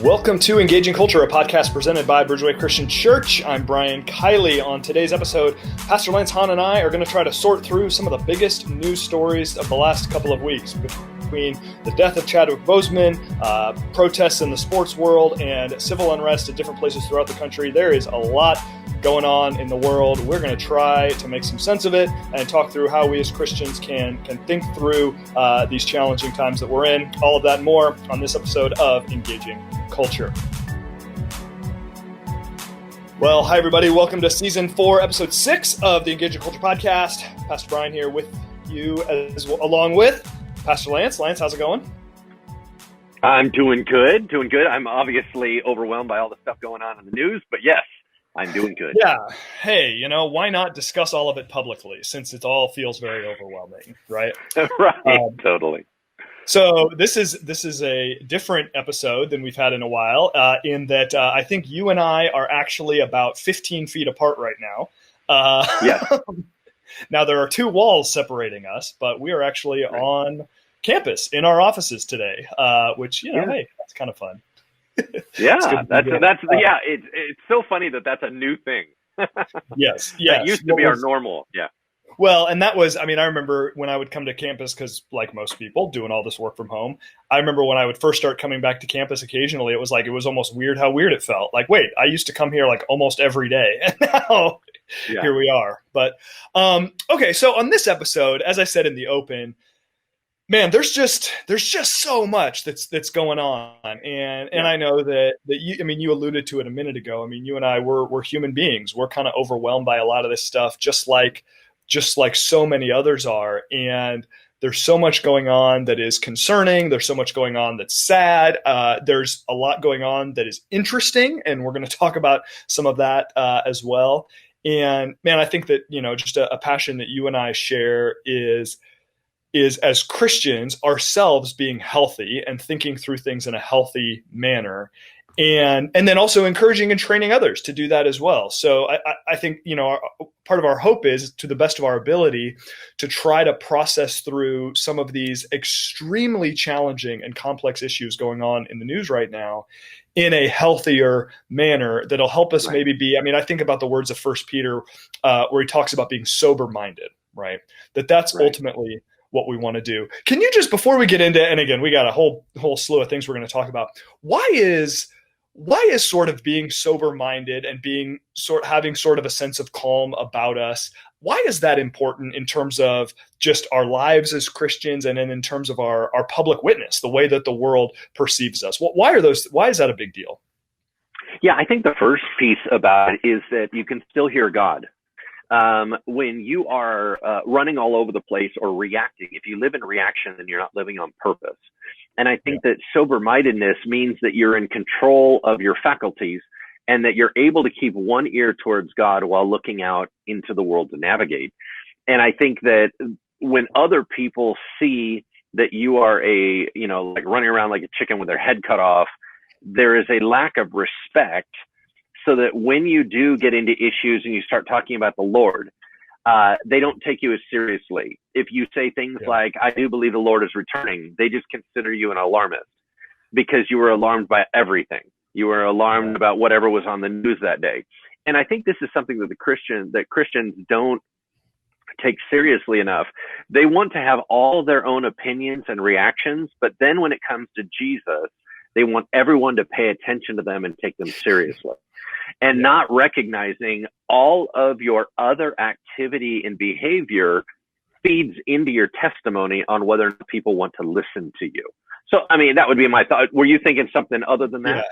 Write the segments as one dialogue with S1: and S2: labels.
S1: Welcome to Engaging Culture, a podcast presented by Bridgeway Christian Church. I'm Brian Kiley. On today's episode, Pastor Lance Hahn and I are going to try to sort through some of the biggest news stories of the last couple of weeks between the death of Chadwick Boseman, protests in the sports world, and civil unrest at different places throughout the country. There is a lot going on in the world. We're going to try to make some sense of it and talk through how we as Christians can think through these challenging times that we're in. All of that and more on this episode of Engaging Culture. Well, hi everybody. Welcome to Season 4, Episode 6 of the Engaging Culture Podcast. Pastor Brian here with you along with Pastor Lance. Lance, how's it going?
S2: I'm doing good. I'm obviously overwhelmed by all the stuff going on in the news, but yes, I'm doing good.
S1: Yeah. Hey, why not discuss all of it publicly since it all feels very overwhelming, right?
S2: Right. Totally.
S1: So this is a different episode than we've had in a while, in that I think you and I are actually about 15 feet apart right now.
S2: Yes.
S1: Now there are two walls separating us, but we are actually on campus in our offices today, which hey, that's kind of fun.
S2: Yeah, it's so funny that's a new thing.
S1: Yes.
S2: That used to be our normal. Yeah.
S1: Well, and that was, I remember when I would come to campus, because like most people doing all this work from home, I remember when I would first start coming back to campus occasionally, it was almost weird how weird it felt. Like, wait, I used to come here like almost every day. And now here we are. But, okay. So on this episode, as I said in the open, man, there's just so much that's going on. And I know that you alluded to it a minute ago. You and I, we're human beings. We're kind of overwhelmed by a lot of this stuff, just like so many others are. And there's so much going on that is concerning. There's so much going on that's sad. There's a lot going on that is interesting. And we're going to talk about some of that as well. And man, I think that, just a passion that you and I share is as Christians ourselves being healthy and thinking through things in a healthy manner. And then also encouraging and training others to do that as well. So I think, part of our hope is, to the best of our ability, to try to process through some of these extremely challenging and complex issues going on in the news right now in a healthier manner that'll help us maybe be, I think about the words of 1 Peter where he talks about being sober-minded, right? That's ultimately what we want to do. Can you just, before we get into, and again, we got a whole slew of things we're going to talk about. Why is sort of being sober-minded and having sort of a sense of calm about us, why is that important in terms of just our lives as Christians and then in terms of our public witness, the way that the world perceives us? Why is that a big deal?
S2: Yeah, I think the first piece about it is that you can still hear God. When you are running all over the place or reacting, if you live in reaction, then you're not living on purpose. And I think that sober-mindedness means that you're in control of your faculties and that you're able to keep one ear towards God while looking out into the world to navigate. And I think that when other people see that you are like running around like a chicken with their head cut off, there is a lack of respect. So that when you do get into issues and you start talking about the Lord, they don't take you as seriously. If you say things like, I do believe the Lord is returning, they just consider you an alarmist because you were alarmed by everything. You were alarmed about whatever was on the news that day. And I think this is something that Christians don't take seriously enough. They want to have all their own opinions and reactions, but then when it comes to Jesus, they want everyone to pay attention to them and take them seriously. And not recognizing all of your other activity and behavior feeds into your testimony on whether people want to listen to you. So, that would be my thought. Were you thinking something other than that?
S1: Yeah.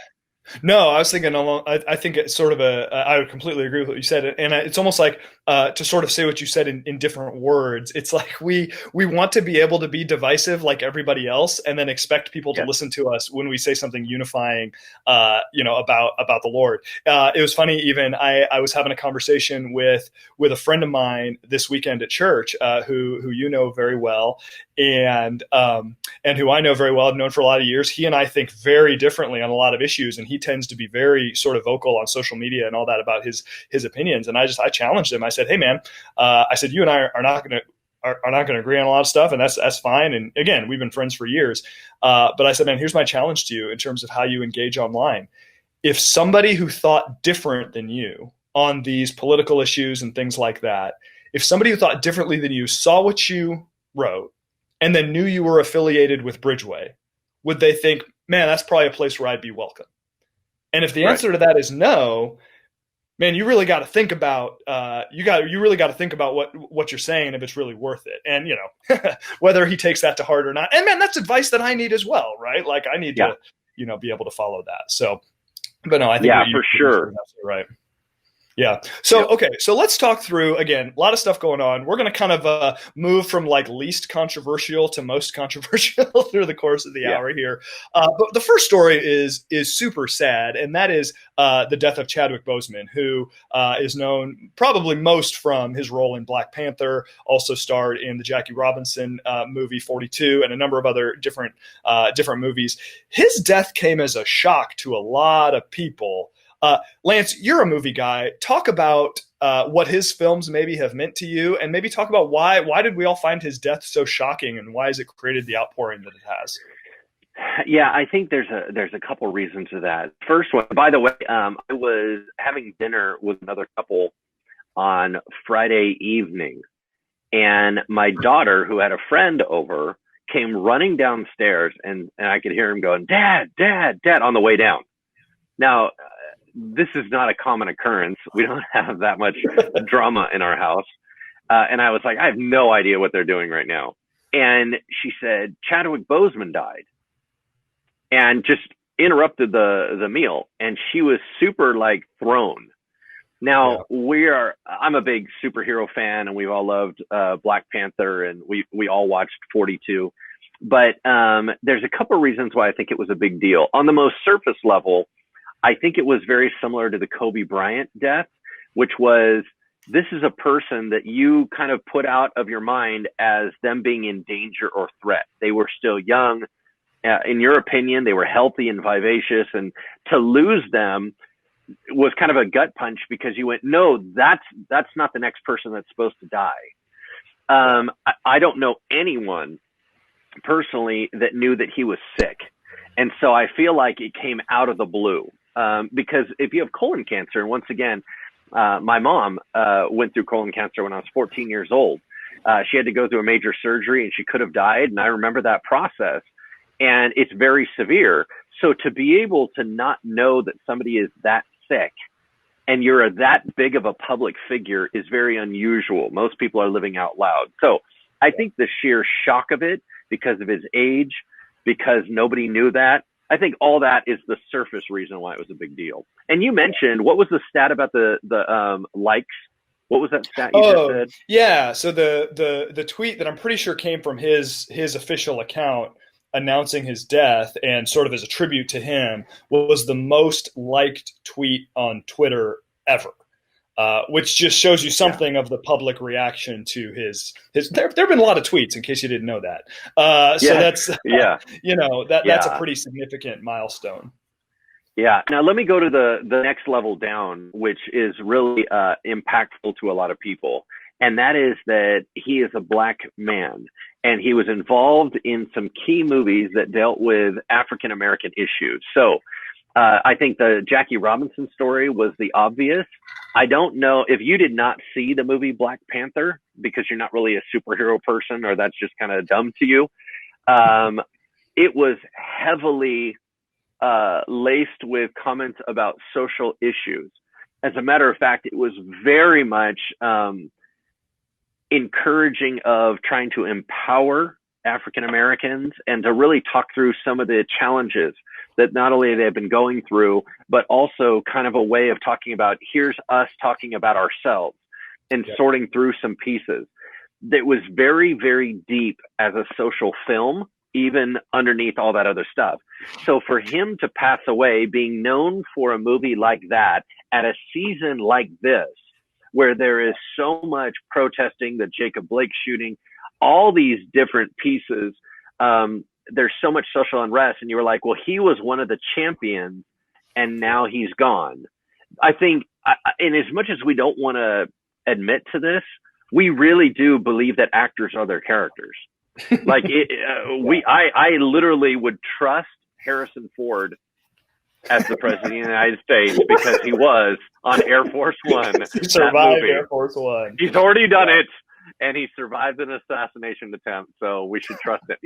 S1: No, I was thinking I think it's sort of I would completely agree with what you said. And it's almost like to sort of say what you said in different words. It's like we want to be able to be divisive like everybody else and then expect people to listen to us when we say something unifying, about the Lord. It was funny, even I was having a conversation with a friend of mine this weekend at church, who you know very well. And who I know very well, I've known for a lot of years. He and I think very differently on a lot of issues, and he tends to be very sort of vocal on social media and all that about his opinions. And I challenged him. I said, hey man, I said, you and I are not going to are not going to agree on a lot of stuff, and that's fine. And again, we've been friends for years. But I said, man, here's my challenge to you in terms of how you engage online. If somebody who thought different than you on these political issues and things like that, if somebody who thought differently than you saw what you wrote and then knew you were affiliated with Bridgeway, would they think, man, that's probably a place where I'd be welcome? And if the answer to that is no, man, you really got to think about you really got to think about what you're saying, if it's really worth it, and whether he takes that to heart or not. And man, that's advice that I need as well, right? Like I need to be able to follow that. So, but no, I think
S2: for sure,
S1: right. Yeah. So, okay. So let's talk through, again, a lot of stuff going on. We're going to kind of move from like least controversial to most controversial through the course of the hour here. But the first story is super sad. And that is the death of Chadwick Boseman, who is known probably most from his role in Black Panther, also starred in the Jackie Robinson movie 42 and a number of other different movies. His death came as a shock to a lot of people. Lance, you're a movie guy. Talk about what his films maybe have meant to you, and maybe talk about why did we all find his death so shocking, and why has it created the outpouring that it has?
S2: Yeah, I think there's a couple reasons to that. First one, by the way, I was having dinner with another couple on Friday evening, and my daughter, who had a friend over, came running downstairs, and I could hear him going, "Dad, Dad, Dad," on the way down. Now, this is not a common occurrence. We don't have that much drama in our house. And I was like, I have no idea what they're doing right now. And she said, Chadwick Boseman died, and just interrupted the meal. And she was super like thrown. Now I'm a big superhero fan, and we've all loved Black Panther, and we all watched 42. But there's a couple reasons why I think it was a big deal. On the most surface level, I think it was very similar to the Kobe Bryant death, which was, this is a person that you kind of put out of your mind as them being in danger or threat. They were still young. In your opinion, they were healthy and vivacious, and to lose them was kind of a gut punch, because you went, no, that's not the next person that's supposed to die. I don't know anyone personally that knew that he was sick. And so I feel like it came out of the blue. Because if you have colon cancer, and once again, my mom went through colon cancer when I was 14 years old. She had to go through a major surgery, and she could have died. And I remember that process, and it's very severe. So to be able to not know that somebody is that sick and you're that big of a public figure is very unusual. Most people are living out loud. So I think the sheer shock of it, because of his age, because nobody knew that, I think all that is the surface reason why it was a big deal. And you mentioned, what was the stat about the likes? What was that stat you just said?
S1: Yeah. So the tweet that I'm pretty sure came from his official account announcing his death, and sort of as a tribute to him, was the most liked tweet on Twitter ever. Which just shows you something of the public reaction to his. There have been a lot of tweets, in case you didn't know that. So that's that's a pretty significant milestone.
S2: Yeah. Now let me go to the next level down, which is really impactful to a lot of people, and that is that he is a Black man, and he was involved in some key movies that dealt with African American issues. So I think the Jackie Robinson story was the obvious. I don't know if you did not see the movie Black Panther, because you're not really a superhero person, or that's just kind of dumb to you. It was heavily laced with comments about social issues. As a matter of fact, it was very much encouraging of trying to empower African Americans, and to really talk through some of the challenges that not only they've been going through, but also kind of a way of talking about, here's us talking about ourselves, and sorting through some pieces. That was very, very deep as a social film, even underneath all that other stuff. So for him to pass away, being known for a movie like that at a season like this, where there is so much protesting, the Jacob Blake shooting, all these different pieces, there's so much social unrest, and you were like, well, he was one of the champions, and now he's gone. I think, and as much as we don't want to admit to this, we really do believe that actors are their characters. Like I literally would trust Harrison Ford as the president of the United States because he was on Air Force One.
S1: He survived Air Force One.
S2: He's already done it, and he survived an assassination attempt, so we should trust him.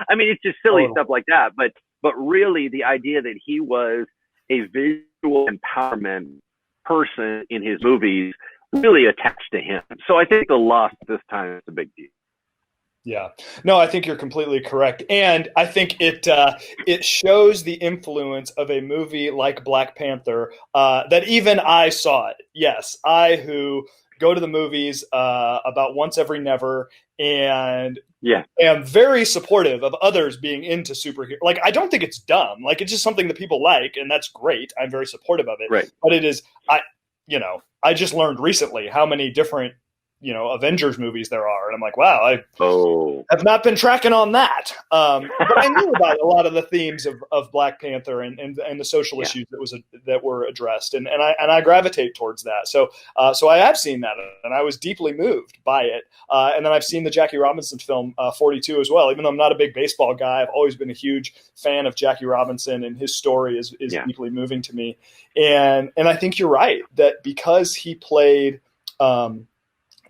S2: I mean, it's just silly stuff like that. But really, the idea that he was a visual empowerment person in his movies really attached to him. So I think the loss this time is a big deal.
S1: Yeah, no, I think you're completely correct, and I think it shows the influence of a movie like Black Panther that even I saw it. Yes, I who go to the movies about once every never, and am very supportive of others being into superhero. Like, I don't think it's dumb. Like, it's just something that people like, and that's great. I'm very supportive of it.
S2: Right.
S1: But it is, I just learned recently how many different Avengers movies there are. And I'm like, wow, I have not been tracking on that. But I knew about a lot of the themes of Black Panther and the social issues that were addressed. And I gravitate towards that. So I have seen that, and I was deeply moved by it. And then I've seen the Jackie Robinson film 42 as well. Even though I'm not a big baseball guy, I've always been a huge fan of Jackie Robinson, and his story is deeply moving to me. And I think you're right that because he played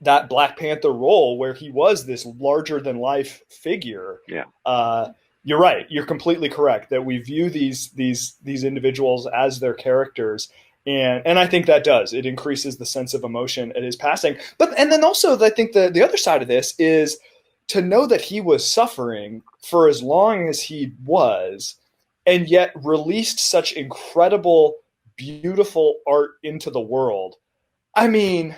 S1: that Black Panther role where he was this larger than life figure. You're right. You're completely correct that we view these individuals as their characters. And I think that it increases the sense of emotion at his passing. And then also I think the other side of this is to know that he was suffering for as long as he was, and yet released such incredible, beautiful art into the world. I mean,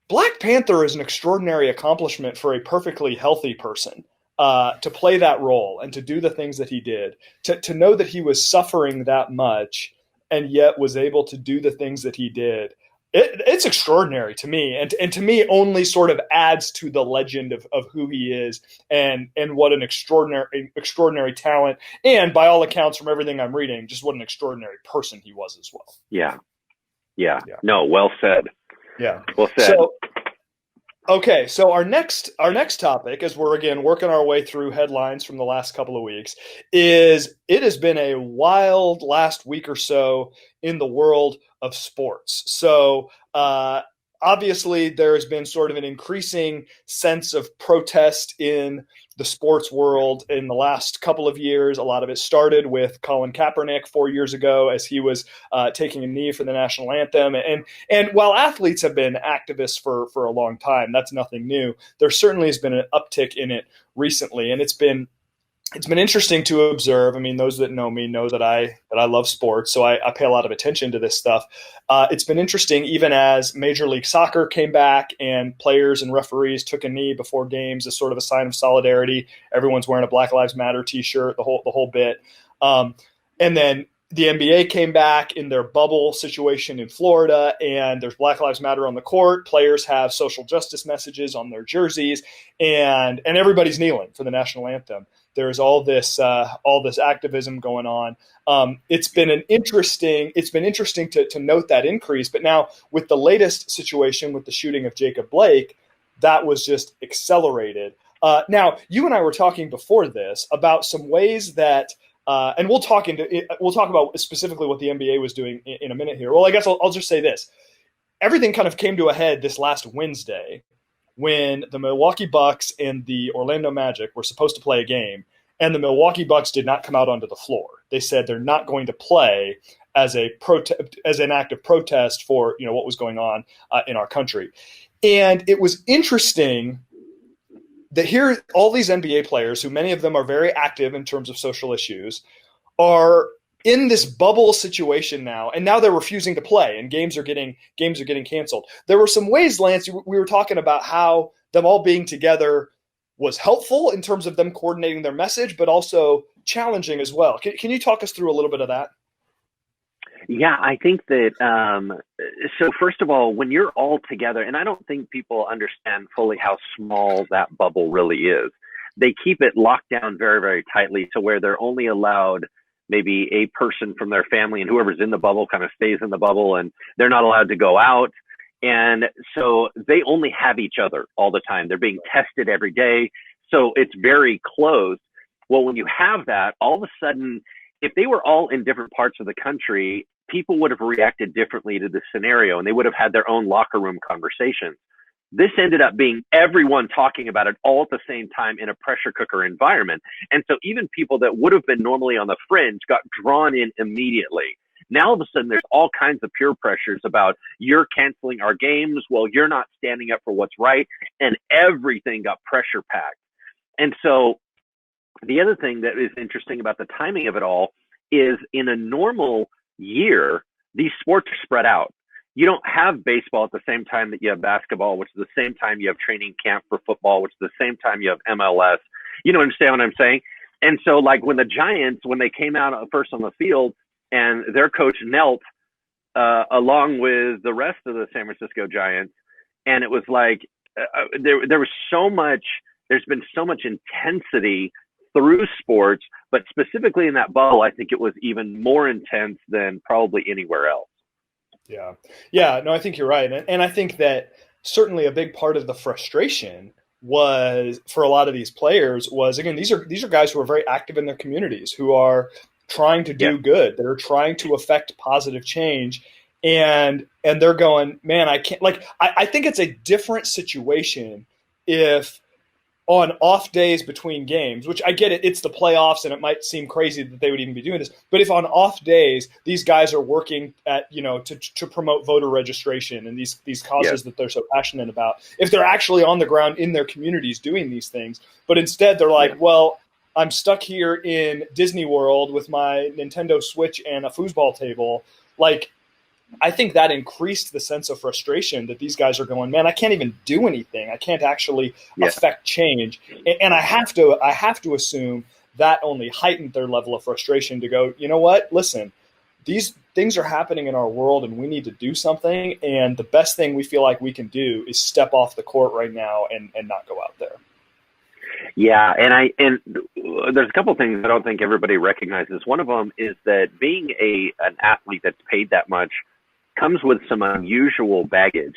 S1: Black Panther is an extraordinary accomplishment for a perfectly healthy person to play that role and to do the things that he did, to know that he was suffering that much and yet was able to do the things that he did. It's extraordinary to me, and to me only sort of adds to the legend of who he is and what an extraordinary talent, and by all accounts from everything I'm reading, just what an extraordinary person he was as well.
S2: Yeah. No, well said.
S1: Yeah.
S2: Well said.
S1: So our next topic, as we're again working our way through headlines from the last couple of weeks, is it has been a wild last week or so in the world of sports. So obviously there has been sort of an increasing sense of protest in the sports world in the last couple of years. A lot of it started with Colin Kaepernick 4 years ago as he was taking a knee for the national anthem. And while athletes have been activists for a long time, that's nothing new. There certainly has been an uptick in it recently, and it's been interesting to observe. I mean, those that know me know that I love sports, so I pay a lot of attention to this stuff. It's been interesting, even as Major League Soccer came back and players and referees took a knee before games as sort of a sign of solidarity. Everyone's wearing a Black Lives Matter T-shirt, the whole bit. And then the NBA came back in their bubble situation in Florida, and there's Black Lives Matter on the court. Players have social justice messages on their jerseys, and everybody's kneeling for the national anthem. There's all this activism going on. It's been interesting to note that increase. But now with the latest situation with the shooting of Jacob Blake, that was just accelerated. Now you and I were talking before this about some ways that, and we'll talk about specifically what the NBA was doing in a minute here. Well, I guess I'll just say this: everything kind of came to a head this last Wednesday, when the Milwaukee Bucks and the Orlando Magic were supposed to play a game, and the Milwaukee Bucks did not come out onto the floor. They said they're not going to play as an act of protest for what was going on in our country. And it was interesting that here all these NBA players, who many of them are very active in terms of social issues, are in this bubble situation now, and now they're refusing to play, and games are getting canceled. There were some ways, Lance, we were talking about how them all being together was helpful in terms of them coordinating their message, but also challenging as well. Can you talk us through a little bit of that?
S2: Yeah, I think that, so first of all, when you're all together, and I don't think people understand fully how small that bubble really is. They keep it locked down very, very tightly to where they're only allowed maybe a person from their family, and whoever's in the bubble kind of stays in the bubble, and they're not allowed to go out. And so they only have each other all the time. They're being tested every day. So it's very close. Well, when you have that, all of a sudden, if they were all in different parts of the country, people would have reacted differently to the scenario and they would have had their own locker room conversations. This ended up being everyone talking about it all at the same time in a pressure cooker environment. And so even people that would have been normally on the fringe got drawn in immediately. Now, all of a sudden, there's all kinds of peer pressures about you're canceling our games. Well, you're not standing up for what's right. And everything got pressure packed. And so the other thing that is interesting about the timing of it all is in a normal year, these sports are spread out. You don't have baseball at the same time that you have basketball, which is the same time you have training camp for football, which is the same time you have MLS. You know, understand what I'm saying? And so like when the Giants, when they came out first on the field and their coach knelt along with the rest of the San Francisco Giants, and it was like there was so much, there's been so much intensity through sports, but specifically in that bubble, I think it was even more intense than probably anywhere else.
S1: Yeah. Yeah. No, I think you're right. And I think that certainly a big part of the frustration was for a lot of these players was, again, these are guys who are very active in their communities, who are trying to do good, that are trying to affect positive change. And they're going, man, I can't, like, I think it's a different situation if on off days between games, which I get it, it's the playoffs and it might seem crazy that they would even be doing this. But if on off days, these guys are working at, to promote voter registration and these causes that they're so passionate about, if they're actually on the ground in their communities doing these things, but instead they're like, well, I'm stuck here in Disney World with my Nintendo Switch and a foosball table. Like, I think that increased the sense of frustration that these guys are going, man, I can't even do anything. I can't actually affect change. And I have to assume that only heightened their level of frustration to go, you know what, listen, these things are happening in our world and we need to do something. And the best thing we feel like we can do is step off the court right now and not go out there.
S2: Yeah, and there's a couple of things I don't think everybody recognizes. One of them is that being an athlete that's paid that much comes with some unusual baggage.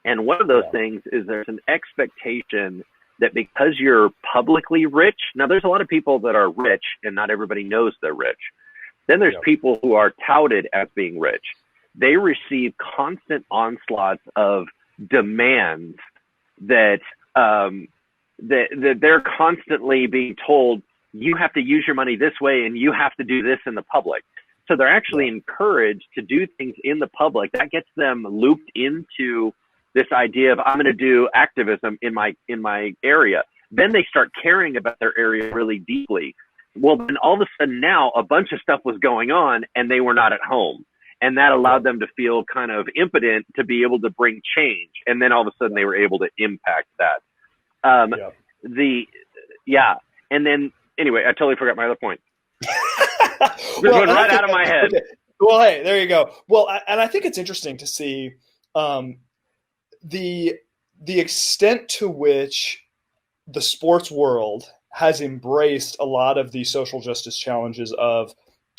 S2: And one of those things is there's an expectation that because you're publicly rich, now there's a lot of people that are rich and not everybody knows they're rich. Then there's people who are touted as being rich. They receive constant onslaughts of demands that they're constantly being told, you have to use your money this way and you have to do this in the public. So they're actually encouraged to do things in the public. That gets them looped into this idea of I'm going to do activism in my area. Then they start caring about their area really deeply. Well, then all of a sudden now a bunch of stuff was going on and they were not at home. And that allowed them to feel kind of impotent to be able to bring change. And then all of a sudden they were able to impact that. And then anyway, I totally forgot my other point. This went right out of my head.
S1: Okay. Well, hey, there you go. Well, and I think it's interesting to see the extent to which the sports world has embraced a lot of the social justice challenges of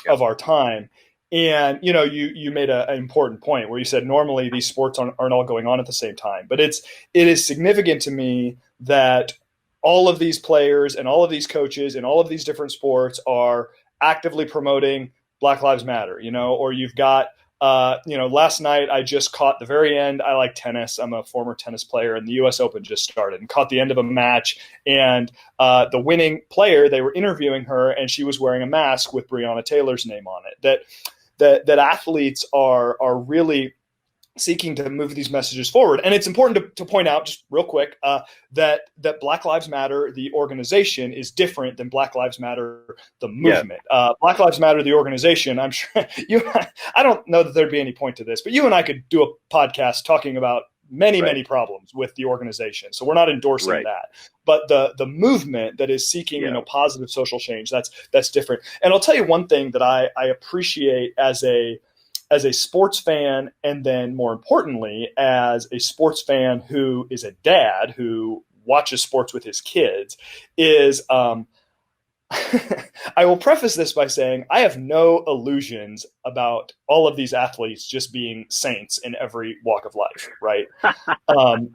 S1: our time. And, you made an important point where you said normally these sports aren't all going on at the same time. But it is significant to me that all of these players and all of these coaches and all of these different sports are actively promoting Black Lives Matter, or you've got, last night I just caught the very end. I like tennis. I'm a former tennis player, and the U.S. Open just started, and caught the end of a match. And the winning player, they were interviewing her, and she was wearing a mask with Breonna Taylor's name on it. That athletes are really seeking to move these messages forward. And it's important to point out, just real quick, that Black Lives Matter, the organization, is different than Black Lives Matter, the movement. Black Lives Matter, the organization, I'm sure I don't know that there'd be any point to this, but you and I could do a podcast talking about many problems with the organization. So we're not endorsing that. But the movement that is seeking, positive social change, that's different. And I'll tell you one thing that I appreciate as a sports fan, and then more importantly, as a sports fan who is a dad who watches sports with his kids, is I will preface this by saying I have no illusions about all of these athletes just being saints in every walk of life, right? Um,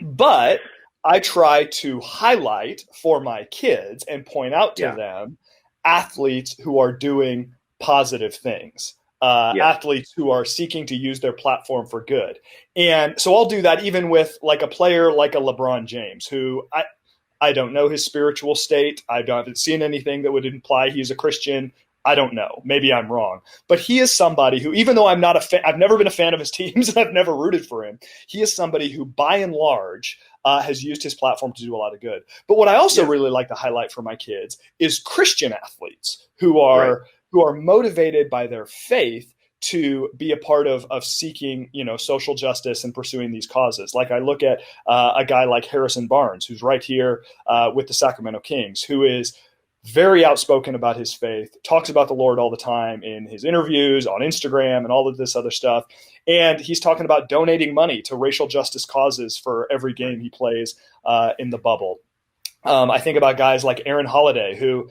S1: but I try to highlight for my kids and point out to
S2: Yeah.
S1: them athletes who are doing positive things,
S2: Yes.
S1: athletes who are seeking to use their platform for good. And so I'll do that even with like a player like a LeBron James, who I don't know his spiritual state. I haven't seen anything that would imply he's a Christian. I don't know. Maybe I'm wrong. But he is somebody who, even though I'm not a fan, I've never been a fan of his teams and I've never rooted for him. He is somebody who, by and large, has used his platform to do a lot of good. But what I also really like to highlight for my kids is Christian athletes who are motivated by their faith to be a part of seeking, social justice and pursuing these causes. Like I look at a guy like Harrison Barnes, who's right here with the Sacramento Kings, who is very outspoken about his faith, talks about the Lord all the time in his interviews, on Instagram, and all of this other stuff. And he's talking about donating money to racial justice causes for every game he plays in the bubble. I think about guys like Aaron Holiday, who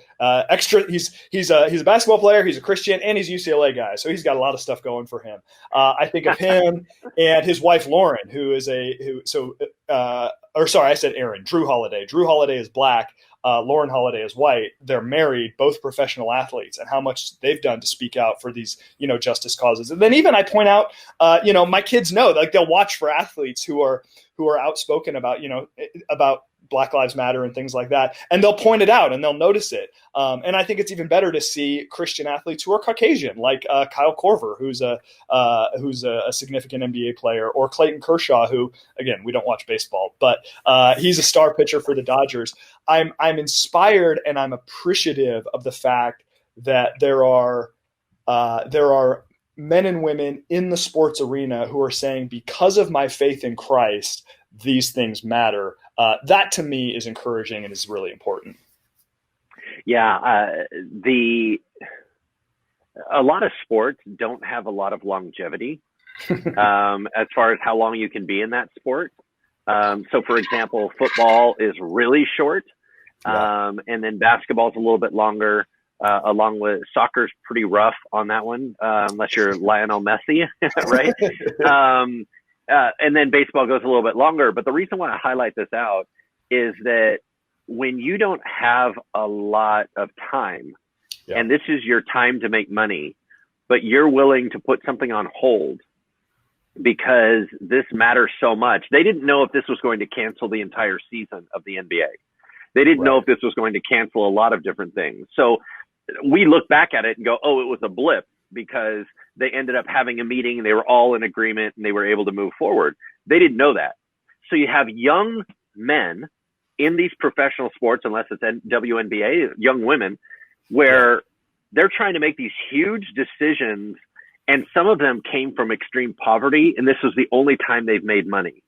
S1: he's a basketball player, he's a Christian, and he's a UCLA guy, so he's got a lot of stuff going for him. I think of him and his wife Lauren, I said Aaron. Drew Holiday. Drew Holiday is black. Lauren Holiday is white. They're married, both professional athletes, and how much they've done to speak out for these, justice causes. And then even I point out, my kids know, like they'll watch for athletes who are outspoken about Black Lives Matter and things like that. And they'll point it out and they'll notice it. And I think it's even better to see Christian athletes who are Caucasian, like Kyle Korver, who's a significant NBA player, or Clayton Kershaw, who, again, we don't watch baseball, but he's a star pitcher for the Dodgers. I'm inspired and I'm appreciative of the fact that there are men and women in the sports arena who are saying, because of my faith in Christ, these things matter. That to me is encouraging and is really important.
S2: Yeah. A lot of sports don't have a lot of longevity as far as how long you can be in that sport. So for example, football is really short. And then basketball is a little bit longer, along with soccer's pretty rough on that one, unless you're Lionel Messi, right? And then baseball goes a little bit longer. But the reason why I highlight this out is that when you don't have a lot of time, and this is your time to make money, but you're willing to put something on hold because this matters so much. They didn't know if this was going to cancel the entire season of the NBA. They didn't know if this was going to cancel a lot of different things. So we look back at it and go, oh, it was a blip, because they ended up having a meeting and they were all in agreement and they were able to move forward. They didn't know that. So you have young men in these professional sports, unless it's WNBA, young women, where they're trying to make these huge decisions, and some of them came from extreme poverty, and this was the only time they've made money.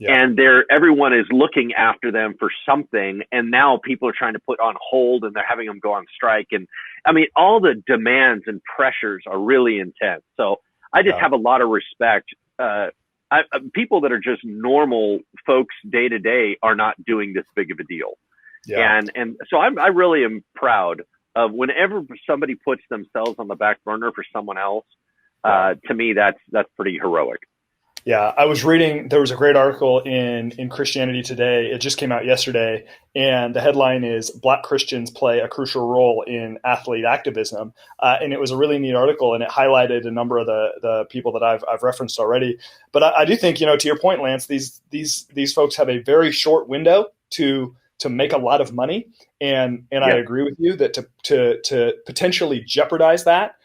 S2: And everyone is looking after them for something, and now people are trying to put on hold, and they're having them go on strike. And I mean, all the demands and pressures are really intense. So I just have a lot of respect. People that are just normal folks day to day are not doing this big of a deal. And so I really am proud of whenever somebody puts themselves on the back burner for someone else. To me, that's pretty heroic.
S1: Yeah, I was reading, there was a great article in Christianity Today. It just came out yesterday, and the headline is Black Christians Play a Crucial Role in Athlete Activism. And it was a really neat article, and it highlighted a number of the people that I've referenced already. But I do think, to your point, Lance, these folks have a very short window to make a lot of money. And I agree with you that to potentially jeopardize that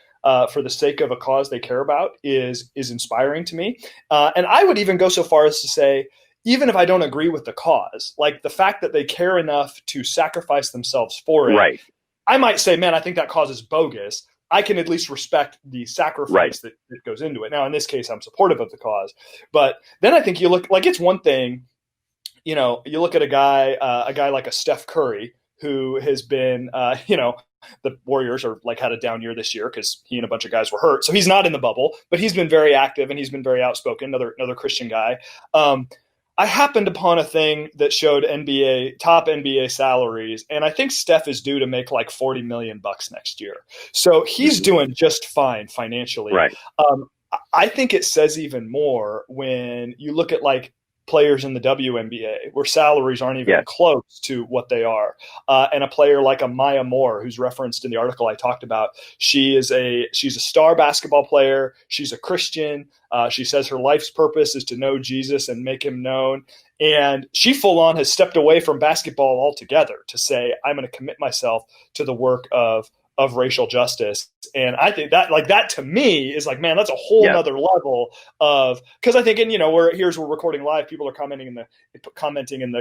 S1: for the sake of a cause they care about is inspiring to me. And I would even go so far as to say, even if I don't agree with the cause, like the fact that they care enough to sacrifice themselves for it, I might say, man, I think that cause is bogus. I can at least respect the sacrifice that goes into it. Now, in this case, I'm supportive of the cause. But then I think you look, like, it's one thing, you look at a guy like a Steph Curry, who has been, the Warriors are had a down year this year because he and a bunch of guys were hurt. So he's not in the bubble, but he's been very active and he's been very outspoken. Another Christian guy. I happened upon a thing that showed top NBA salaries, and I think Steph is due to make like 40 million bucks next year. So he's
S2: Mhm.
S1: doing just fine financially.
S2: Right.
S1: I think it says even more when you look at like players in the WNBA where salaries aren't even
S2: Yes.
S1: close to what they are. And a player like a Maya Moore, who's referenced in the article I talked about, she's a star basketball player. She's a Christian. She says her life's purpose is to know Jesus and make him known. And she full on has stepped away from basketball altogether to say, I'm going to commit myself to the work of racial justice. And I think that like that to me is like, man, that's a whole
S2: Yes.
S1: nother level of, because I think, and you know, we're recording live, people are commenting in the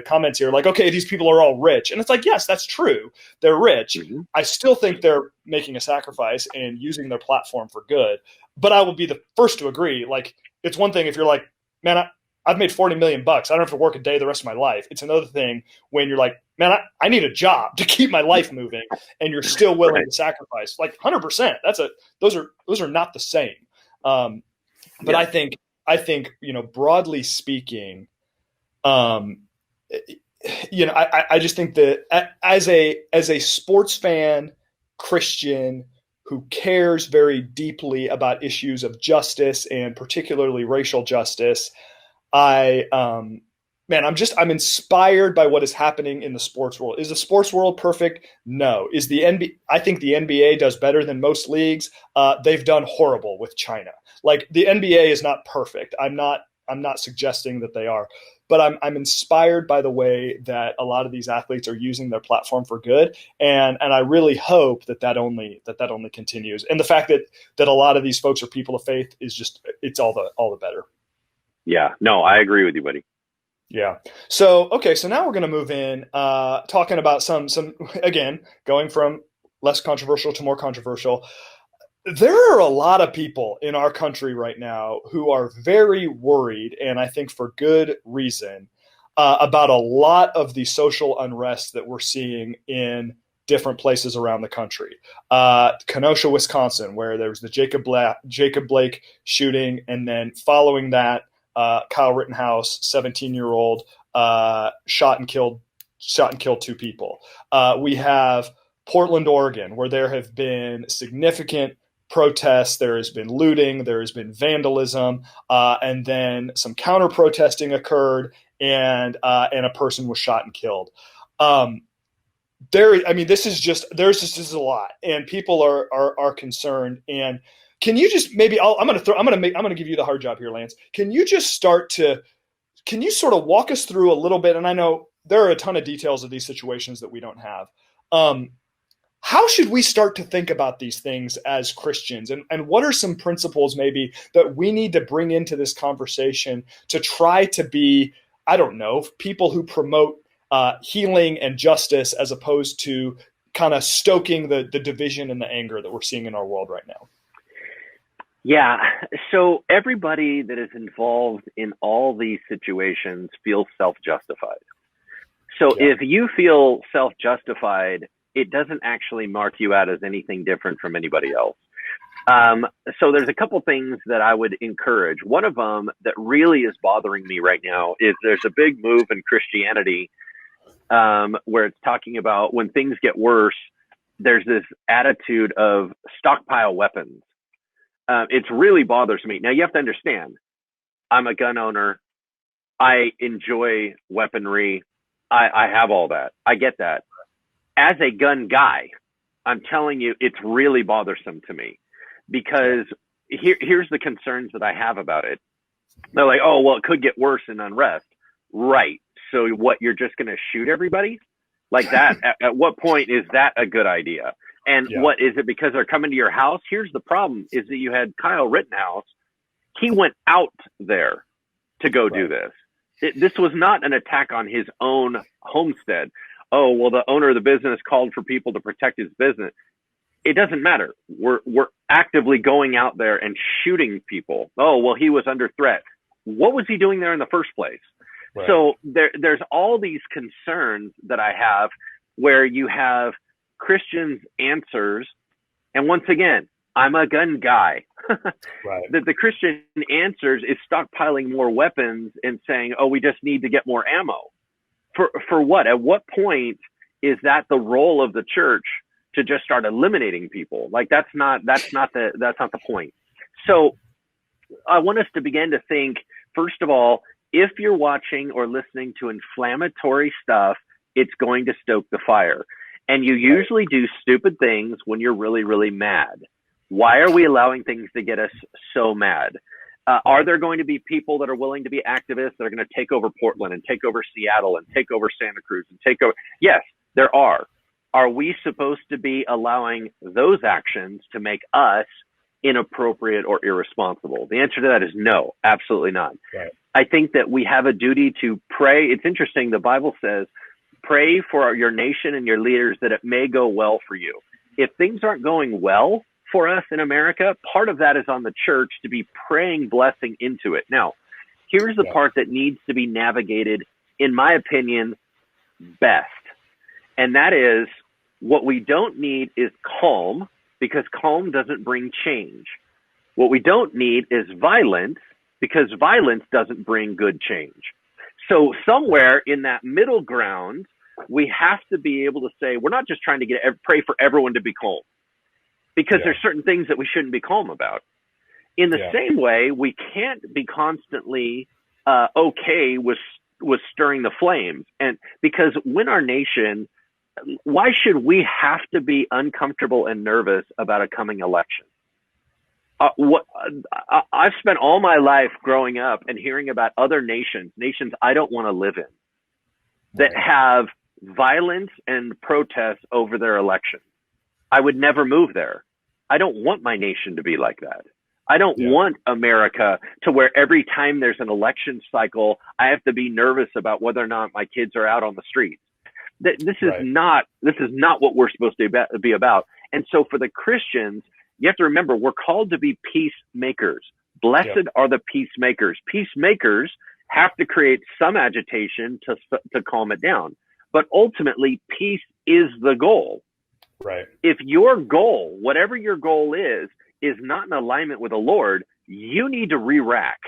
S1: comments here, like, okay, these people are all rich. And it's like, yes, that's true. They're rich.
S2: Mm-hmm.
S1: I still think they're making a sacrifice and using their platform for good. But I will be the first to agree. Like, it's one thing if you're like, man, I've made 40 million bucks. I don't have to work a day the rest of my life. It's another thing when you're like, man, I need a job to keep my life moving, and you're still willing
S2: Right.
S1: to sacrifice. Like 100%. Those are not the same. But
S2: Yeah.
S1: I think you know, broadly speaking, you know, I just think that as a sports fan, Christian who cares very deeply about issues of justice and particularly racial justice, I'm inspired by what is happening in the sports world. Is the sports world perfect? No. Is the NBA? I think the NBA does better than most leagues. They've done horrible with China. Like the NBA is not perfect. I'm not suggesting that they are, but I'm inspired by the way that a lot of these athletes are using their platform for good, and I really hope that only continues. And the fact that a lot of these folks are people of faith is just, it's all the better.
S2: Yeah. No, I agree with you, buddy.
S1: Yeah. So, okay. So now we're going to move in, talking about some, again, going from less controversial to more controversial. There are a lot of people in our country right now who are very worried, and I think for good reason, about a lot of the social unrest that we're seeing in different places around the country. Kenosha, Wisconsin, where there was the Jacob Blake shooting, and then following that, Kyle Rittenhouse, 17-year-old, shot and killed two people. We have Portland, Oregon, where there have been significant protests. There has been looting. There has been vandalism, and then some counter protesting occurred, and a person was shot and killed. This is just a lot, and people are concerned. And can you just maybe I'm going to give you the hard job here, Lance. Can you sort of walk us through a little bit? And I know there are a ton of details of these situations that we don't have. How should we start to think about these things as Christians? And what are some principles maybe that we need to bring into this conversation to try to be, I don't know, people who promote healing and justice as opposed to kind of stoking the division and the anger that we're seeing in our world right now?
S2: Yeah. So everybody that is involved in all these situations feels self-justified. So if you feel self-justified, it doesn't actually mark you out as anything different from anybody else. So there's a couple things that I would encourage. One of them that really is bothering me right now is there's a big move in Christianity where it's talking about when things get worse, there's this attitude of stockpile weapons. It's really bothers me. Now you have to understand, I'm a gun owner. I enjoy weaponry. I have all that. I get that. As a gun guy, I'm telling you, it's really bothersome to me because here's the concerns that I have about it. They're like, oh, well, it could get worse in unrest. Right. So what, you're just going to shoot everybody like that? At what point is that a good idea? And what is it, because they're coming to your house? Here's the problem is that you had Kyle Rittenhouse. He went out there to go do this. This was not an attack on his own homestead. Oh, well, the owner of the business called for people to protect his business. It doesn't matter. We're actively going out there and shooting people. Oh, well, he was under threat. What was he doing there in the first place? Right. So there's all these concerns that I have where you have Christians' answers. And once again, I'm a gun guy.
S1: Right.
S2: The Christian answers is stockpiling more weapons and saying, oh, we just need to get more ammo. For what? At what point is that the role of the church to just start eliminating people? Like that's not the point. So I want us to begin to think, first of all, if you're watching or listening to inflammatory stuff, it's going to stoke the fire. And you usually do stupid things when you're really, really mad. Why are we allowing things to get us so mad? Are there going to be people that are willing to be activists that are going to take over Portland and take over Seattle and take over Santa Cruz and take over? Yes, there are. Are we supposed to be allowing those actions to make us inappropriate or irresponsible? The answer to that is no, absolutely not.
S1: Right.
S2: I think that we have a duty to pray. It's interesting. The Bible says, pray for your nation and your leaders that it may go well for you. If things aren't going well for us in America, part of that is on the church to be praying blessing into it. Now, here's the part that needs to be navigated, in my opinion, best. And that is, what we don't need is calm, because calm doesn't bring change. What we don't need is violence, because violence doesn't bring good change. So somewhere in that middle ground, we have to be able to say, we're not just trying to pray for everyone to be calm, because there's certain things that we shouldn't be calm about. In the same way, we can't be constantly okay with stirring the flames. And because when our nation, why should we have to be uncomfortable and nervous about a coming election? I've spent all my life growing up and hearing about other nations I don't want to live in, that have violence and protests over their elections. I would never move there. I don't want my nation to be like that. I don't want America to where every time there's an election cycle, I have to be nervous about whether or not my kids are out on the streets. This is not what we're supposed to be about. And so for the Christians, you have to remember, we're called to be peacemakers. Blessed are the peacemakers. Peacemakers have to create some agitation to calm it down. But ultimately, peace is the goal.
S1: Right.
S2: If your goal, whatever your goal is not in alignment with the Lord, you need to re-rack,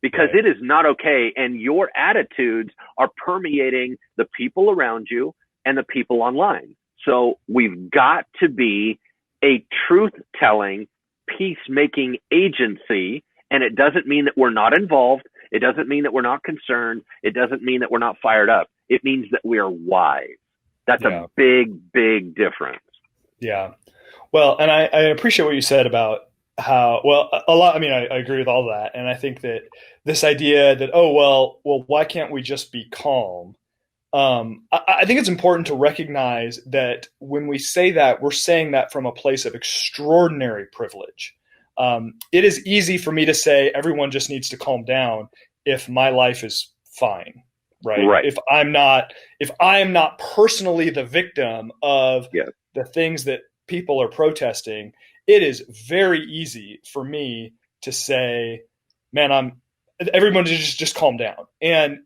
S2: because it is not okay. And your attitudes are permeating the people around you and the people online. So we've got to be a truth-telling, peacemaking agency. And it doesn't mean that we're not involved. It doesn't mean that we're not concerned. It doesn't mean that we're not fired up. It means that we are wise. That's a big, big difference. Yeah.
S1: Well, and I appreciate what you said about how, well, a lot, I mean, I agree with all that. And I think that this idea that, well, why can't we just be calm? I think it's important to recognize that when we say that, we're saying that from a place of extraordinary privilege. It is easy for me to say everyone just needs to calm down if my life is fine, right? If I am not personally the victim of the things that people are protesting, it is very easy for me to say, man, everyone just calm down. And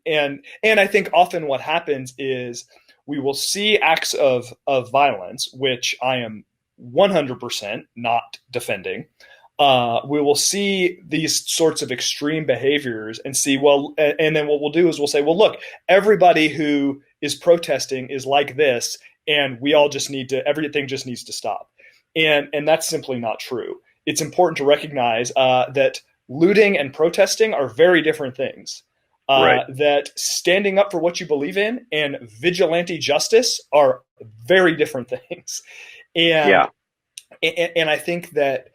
S1: I think often what happens is we will see acts of violence, which I am 100% not defending. We will see these sorts of extreme behaviors and see, and then what we'll do is we'll say, well, look, everybody who is protesting is like this, and we all just everything just needs to stop. And that's simply not true. It's important to recognize that looting and protesting are very different things. That standing up for what you believe in and vigilante justice are very different things. And I think that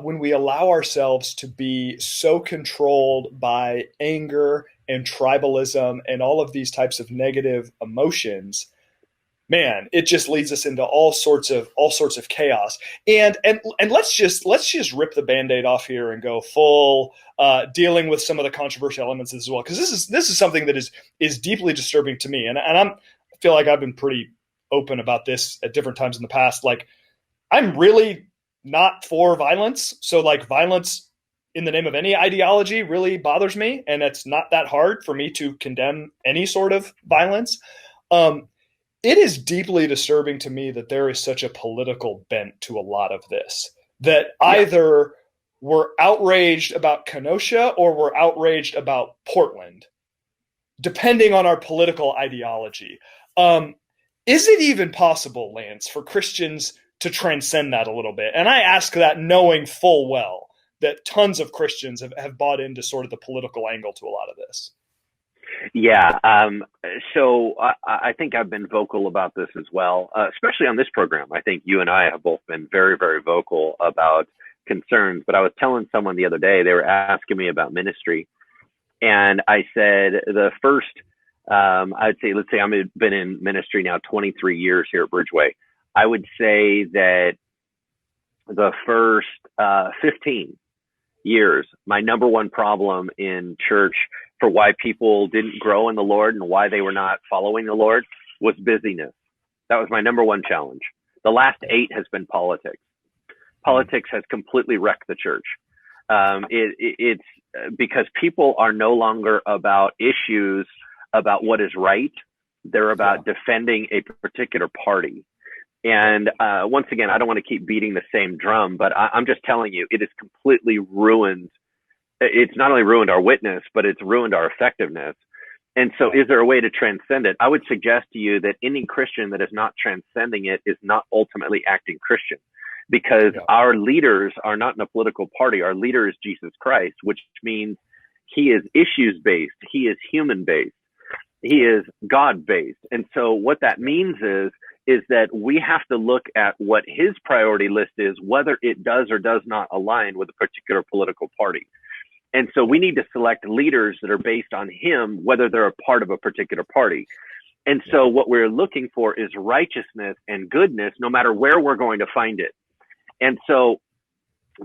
S1: when we allow ourselves to be so controlled by anger and tribalism and all of these types of negative emotions, man, it just leads us into all sorts of chaos. And let's just rip the Band-Aid off here and go full dealing with some of the controversial elements as well, because this is something that is deeply disturbing to me. And I feel like I've been pretty open about this at different times in the past. Like, I'm really not for violence. So like violence in the name of any ideology really bothers me. And it's not that hard for me to condemn any sort of violence. It is deeply disturbing to me that there is such a political bent to a lot of this, that either were outraged about Kenosha or were outraged about Portland, depending on our political ideology. Is it even possible, Lance, for Christians to transcend that a little bit? And I ask that knowing full well that tons of Christians have bought into sort of the political angle to a lot of this.
S2: Yeah. So I think I've been vocal about this as well, especially on this program. I think you and I have both been very, very vocal about concerns. But I was telling someone the other day, they were asking me about ministry. And I said, the first, let's say I've been in ministry now 23 years here at Bridgeway. I would say that the first 15 years, my number one problem in church for why people didn't grow in the Lord and why they were not following the Lord was busyness. That was my number one challenge. The last 8 has been politics. Politics has completely wrecked the church. It's because people are no longer about issues about what is right. They're about defending a particular party. And once again, I don't want to keep beating the same drum, but I'm just telling you, it has completely ruined. It's not only ruined our witness, but it's ruined our effectiveness. And so is there a way to transcend it? I would suggest to you that any Christian that is not transcending it is not ultimately acting Christian, because our leaders are not in a political party. Our leader is Jesus Christ, which means he is issues based. He is human based. He is God based. And so what that means is that we have to look at what his priority list is, whether it does or does not align with a particular political party. And so we need to select leaders that are based on him, whether they're a part of a particular party. And so what we're looking for is righteousness and goodness, no matter where we're going to find it. And so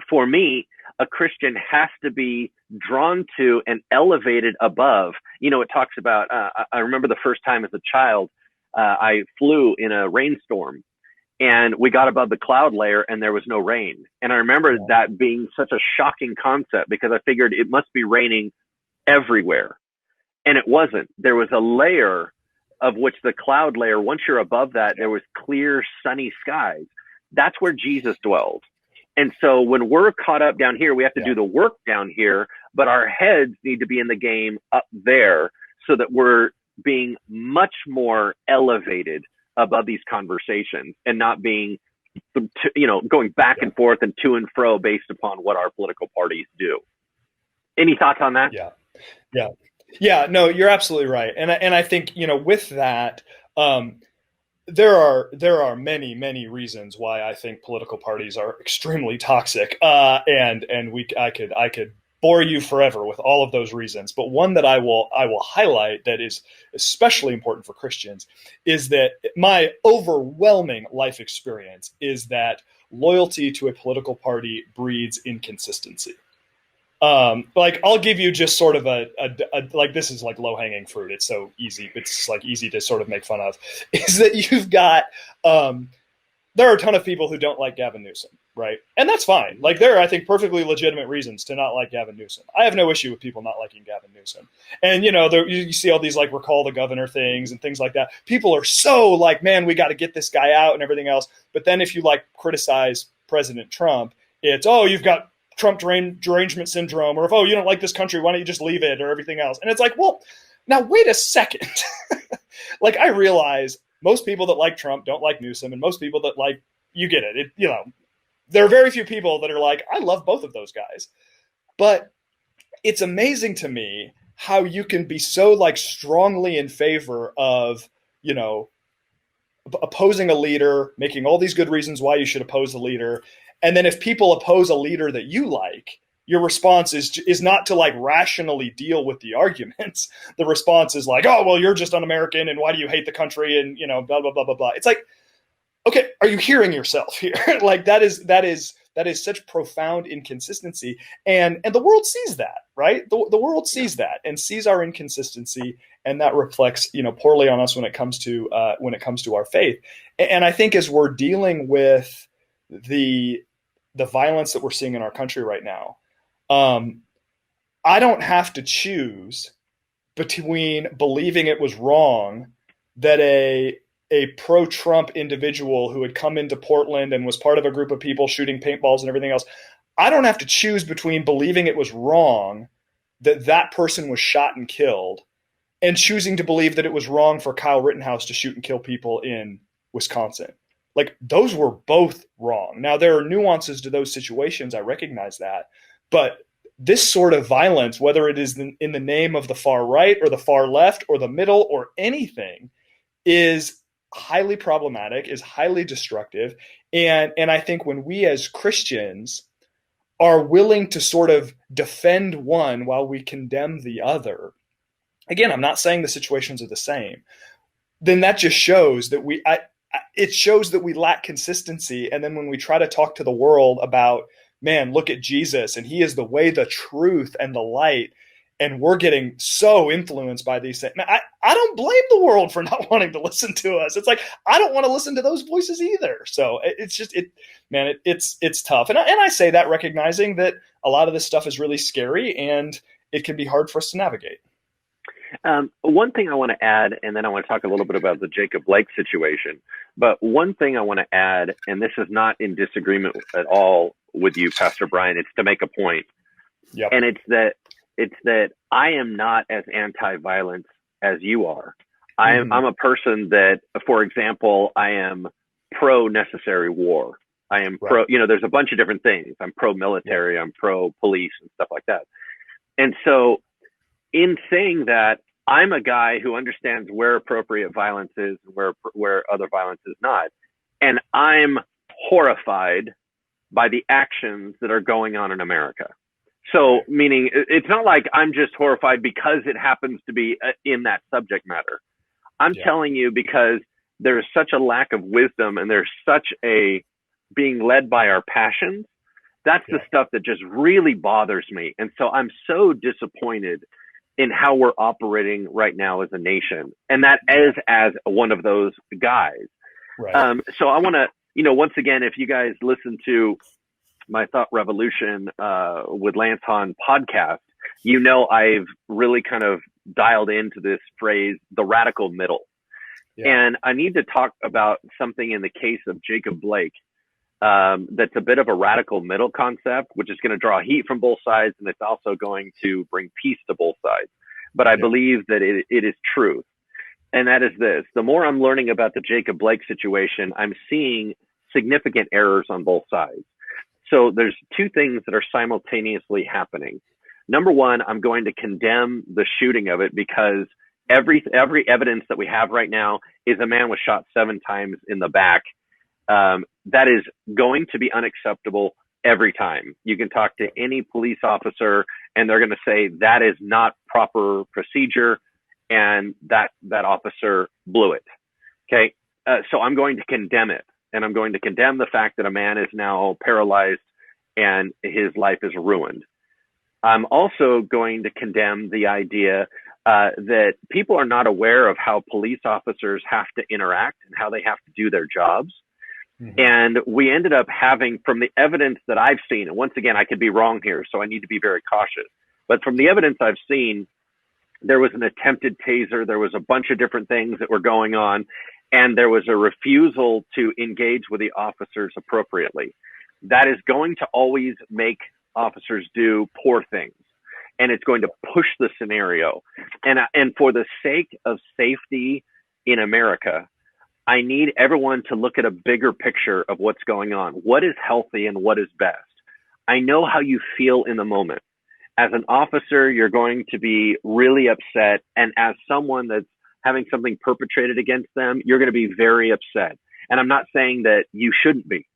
S2: for me, a Christian has to be drawn to and elevated above. You know, it talks about, I remember the first time as a child, I flew in a rainstorm and we got above the cloud layer and there was no rain. And I remember that being such a shocking concept because I figured it must be raining everywhere. And it wasn't. There was a layer of which the cloud layer, once you're above that, there was clear, sunny skies. That's where Jesus dwells. And so when we're caught up down here, we have to do the work down here, but our heads need to be in the game up there so that we're being much more elevated above these conversations and not being, going back and forth and to and fro based upon what our political parties do. Any thoughts on that?
S1: Yeah. No, you're absolutely right. And I think, with that, there are many, many reasons why I think political parties are extremely toxic. And I could bore you forever with all of those reasons. But one that I will highlight that is especially important for Christians is that my overwhelming life experience is that loyalty to a political party breeds inconsistency. I'll give you just sort of a this is like low hanging fruit. It's so easy. It's like easy to sort of make fun of, is that you've got, there are a ton of people who don't like Gavin Newsom, right? And that's fine. Like there are, I think, perfectly legitimate reasons to not like Gavin Newsom. I have no issue with people not liking Gavin Newsom. And, you see all these like recall the governor things and things like that. People are so like, man, we got to get this guy out and everything else. But then if you like criticize President Trump, it's, you've got Trump derangement syndrome, or if, you don't like this country, why don't you just leave it, or everything else. And it's like, well, now wait a second. Like I realize most people that like Trump don't like Newsom, and most people that like, you get it. There are very few people that are like, I love both of those guys. But it's amazing to me how you can be so like strongly in favor of, opposing a leader, making all these good reasons why you should oppose the leader. And then if people oppose a leader that you like, your response is not to like rationally deal with the arguments. The response is like, oh, well, you're just un-American and why do you hate the country and, blah, blah, blah, blah, blah. It's like, okay, are you hearing yourself here? Like that is such profound inconsistency. And the world sees that, right? The world sees that and sees our inconsistency. And that reflects, poorly on us when it comes to our faith. And I think as we're dealing with the violence that we're seeing in our country right now, I don't have to choose between believing it was wrong that a a pro-Trump individual who had come into Portland and was part of a group of people shooting paintballs and everything else, I don't have to choose between believing it was wrong that that person was shot and killed and choosing to believe that it was wrong for Kyle Rittenhouse to shoot and kill people in Wisconsin. Like, those were both wrong. Now, there are nuances to those situations. I recognize that. But this sort of violence, whether it is in the name of the far right or the far left or the middle or anything, is highly problematic, is highly destructive. And I think when we as Christians are willing to sort of defend one while we condemn the other, again, I'm not saying the situations are the same, then that just shows that it shows that we lack consistency. And then when we try to talk to the world about, man, look at Jesus and he is the way, the truth, and the light, and we're getting so influenced by these things. Man, I don't blame the world for not wanting to listen to us. It's like, I don't want to listen to those voices either. So it's just, it's tough. And I say that recognizing that a lot of this stuff is really scary and it can be hard for us to navigate.
S2: One thing I want to add, and then I want to talk a little bit about the Jacob Blake situation, but one thing I want to add, and this is not in disagreement at all with you, Pastor Brian, it's to make a point.
S1: Yep.
S2: And it's that I am not as anti-violence as you are. I'm a person that, for example, I am pro-necessary war. I am pro, there's a bunch of different things. I'm pro-military, I'm pro-police and stuff like that. And so in saying that, I'm a guy who understands where appropriate violence is and where other violence is not. And I'm horrified by the actions that are going on in America. So, meaning it's not like I'm just horrified because it happens to be in that subject matter. I'm telling you because there's such a lack of wisdom and there's such a being led by our passions. That's the stuff that just really bothers me. And so I'm so disappointed in how we're operating right now as a nation. And that is as one of those guys.
S1: Right.
S2: So I want to, once again, if you guys listen to my Thought Revolution with Lance Hahn podcast, I've really kind of dialed into this phrase, the radical middle. Yeah. And I need to talk about something in the case of Jacob Blake that's a bit of a radical middle concept, which is going to draw heat from both sides, and it's also going to bring peace to both sides. But I believe that it is truth. And that is this. The more I'm learning about the Jacob Blake situation, I'm seeing significant errors on both sides. So there's two things that are simultaneously happening. Number one, I'm going to condemn the shooting of it because every evidence that we have right now is a man was shot 7 times in the back. That is going to be unacceptable every time. You can talk to any police officer and they're going to say that is not proper procedure and that officer blew it. Okay. So I'm going to condemn it. And I'm going to condemn the fact that a man is now paralyzed and his life is ruined. I'm also going to condemn the idea that people are not aware of how police officers have to interact and how they have to do their jobs. Mm-hmm. And we ended up having, from the evidence that I've seen, and once again, I could be wrong here, so I need to be very cautious. But from the evidence I've seen, there was an attempted taser. There was a bunch of different things that were going on. And there was a refusal to engage with the officers appropriately. That is going to always make officers do poor things. And it's going to push the scenario. And for the sake of safety in America, I need everyone to look at a bigger picture of what's going on. What is healthy and what is best? I know how you feel in the moment. As an officer, you're going to be really upset. And as someone that's having something perpetrated against them, you're going to be very upset. And I'm not saying that you shouldn't be.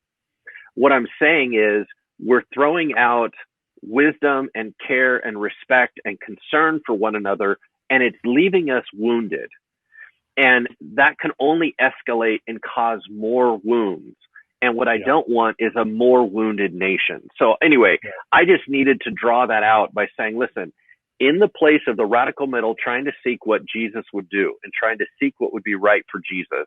S2: What I'm saying is we're throwing out wisdom and care and respect and concern for one another, and it's leaving us wounded. And that can only escalate and cause more wounds. And what I don't want is a more wounded nation. So anyway, I just needed to draw that out by saying, listen, in the place of the radical middle, trying to seek what Jesus would do and trying to seek what would be right for Jesus.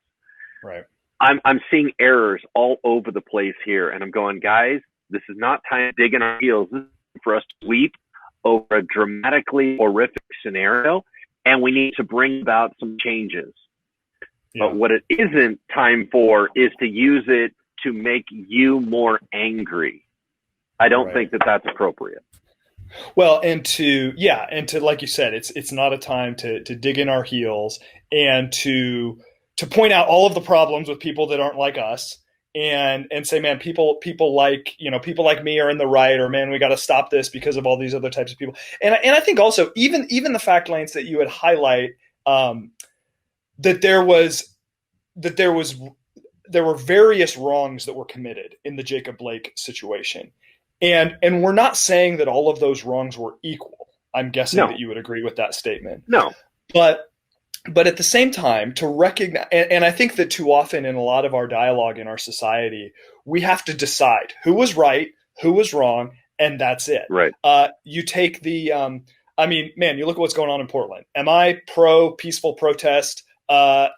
S2: Right. I'm seeing errors all over the place here. And I'm going, guys, this is not time to dig in our heels. This is for us to weep over a dramatically horrific scenario. And we need to bring about some changes.
S1: Yeah.
S2: But what it isn't time for is to use it to make you more angry. I don't think that that's appropriate.
S1: Well, and to like you said, it's not a time to dig in our heels and to point out all of the problems with people that aren't like us, and say, man, people like me are in the right, or man, we got to stop this because of all these other types of people. And I think also even the fact, Lance, that you would highlight that there were various wrongs that were committed in the Jacob Blake situation. And we're not saying that all of those wrongs were equal. I'm guessing that you would agree with that statement.
S2: No.
S1: But at the same time, to recognize, and I think that too often in a lot of our dialogue in our society, we have to decide who was right, who was wrong, and that's it.
S2: Right.
S1: You take the, you look at what's going on in Portland. Am I pro peaceful protest?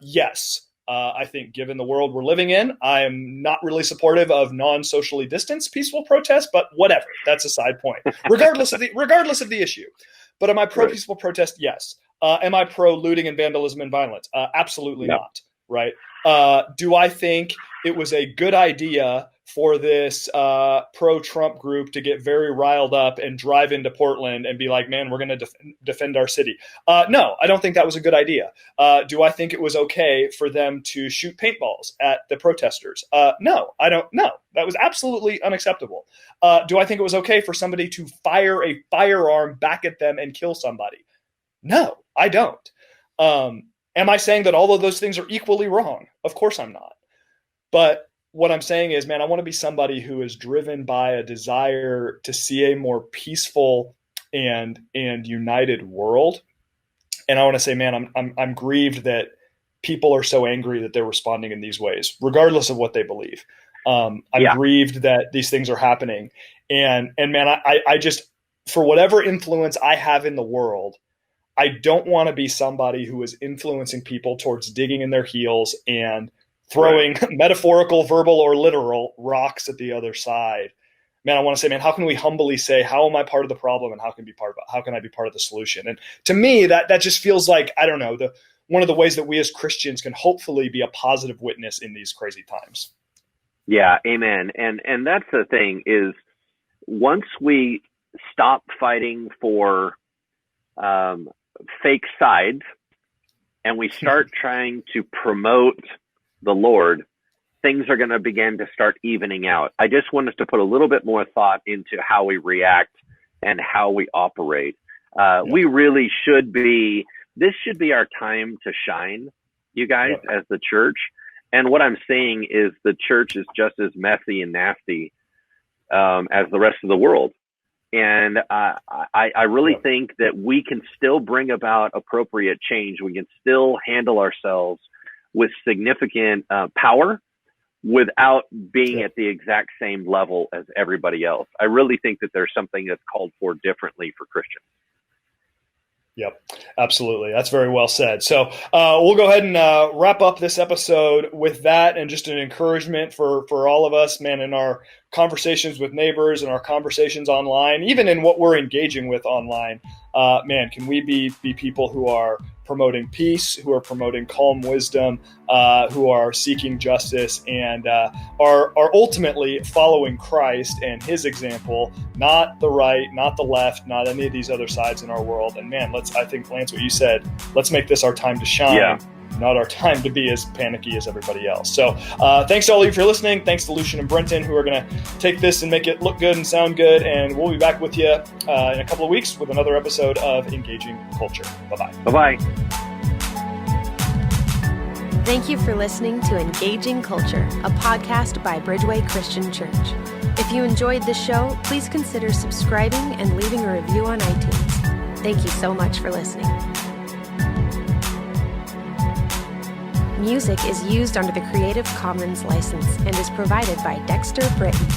S1: Yes. I think given the world we're living in, I am not really supportive of non-socially distanced peaceful protest, but whatever. That's a side point, regardless of the issue. But am I pro peaceful protest? Yes. Am I pro looting and vandalism and violence? Absolutely not. Right. Do I think it was a good idea for this pro-Trump group to get very riled up and drive into Portland and be like, man, we're going to defend our city? No, I don't think that was a good idea. Do I think it was okay for them to shoot paintballs at the protesters? No, I don't. No, that was absolutely unacceptable. Do I think it was okay for somebody to fire a firearm back at them and kill somebody? No, I don't. Am I saying that all of those things are equally wrong? Of course I'm not. But what I'm saying is, man, I want to be somebody who is driven by a desire to see a more peaceful and united world. And I want to say, man, I'm grieved that people are so angry that they're responding in these ways, regardless of what they believe. I'm grieved that these things are happening. And man, I just, for whatever influence I have in the world, I don't want to be somebody who is influencing people towards digging in their heels and throwing metaphorical, verbal, or literal rocks at the other side. Man, I want to say, man, how can we humbly say, how am I part of the problem, and how can I be part of the solution? And to me, that just feels like, I don't know, one of the ways that we as Christians can hopefully be a positive witness in these crazy times.
S2: Yeah, amen. And that's the thing is, once we stop fighting for fake sides and we start trying to promote the Lord, things are going to begin to start evening out. I just want us to put a little bit more thought into how we react and how we operate. We really should be, this should be our time to shine, you guys, as the church. And what I'm saying is the church is just as messy and nasty as the rest of the world. And I really think that we can still bring about appropriate change. We can still handle ourselves with significant power without being at the exact same level as everybody else. I really think that there's something that's called for differently for Christians.
S1: Yep, absolutely. That's very well said. So we'll go ahead and wrap up this episode with that, and just an encouragement for all of us, man, in our conversations with neighbors and our conversations online, even in what we're engaging with online. Man, can we be people who are promoting peace, who are promoting calm wisdom, who are seeking justice, and are ultimately following Christ and his example, not the right, not the left, not any of these other sides in our world. And man, I think, Lance, what you said, let's make this our time to shine, not our time to be as panicky as everybody else. So thanks to all of you for listening. Thanks to Lucian and Brenton, who are going to take this and make it look good and sound good. And we'll be back with you in a couple of weeks with another episode of Engaging Culture. Bye-bye.
S2: Bye-bye.
S3: Thank you for listening to Engaging Culture, a podcast by Bridgeway Christian Church. If you enjoyed this show, please consider subscribing and leaving a review on iTunes. Thank you so much for listening. Music is used under the Creative Commons license and is provided by Dexter Britton.